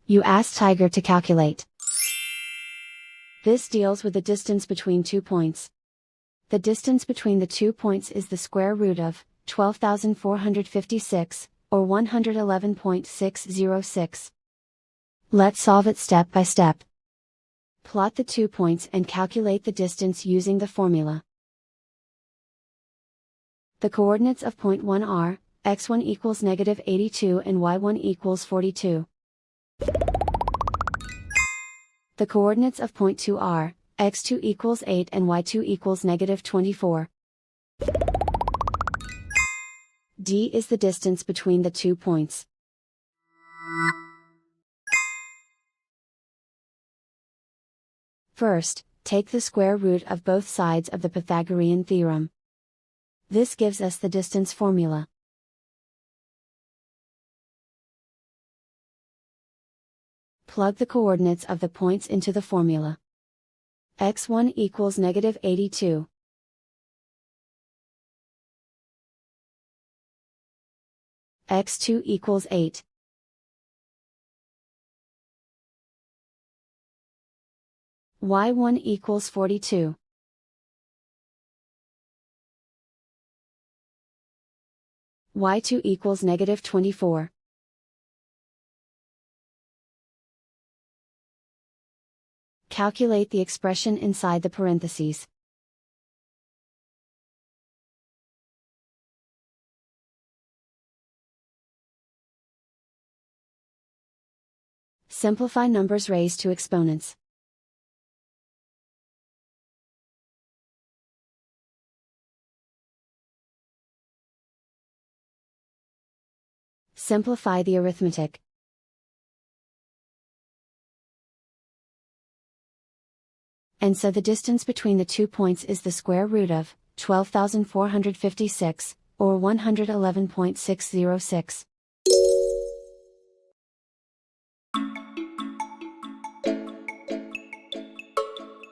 You ask Tiger to calculate. This deals with the distance between 2 points. The distance between the 2 points is the square root of 12,456, or 111.606. Let's solve it step by step. Plot the 2 points and calculate the distance using the formula. The coordinates of point 1 are, x1 equals -82 and y1 equals 42. The coordinates of point 2 are, x2 equals 8 and y2 equals -24. D is the distance between the 2 points. First, take the square root of both sides of the Pythagorean theorem. This gives us the distance formula. Plug the coordinates of the points into the formula. x1 equals -82. x2 equals 8. y1 equals 42. y2 equals -24. Calculate the expression inside the parentheses. Simplify numbers raised to exponents. Simplify the arithmetic. And so the distance between the 2 points is the square root of 12,456, or 111.606.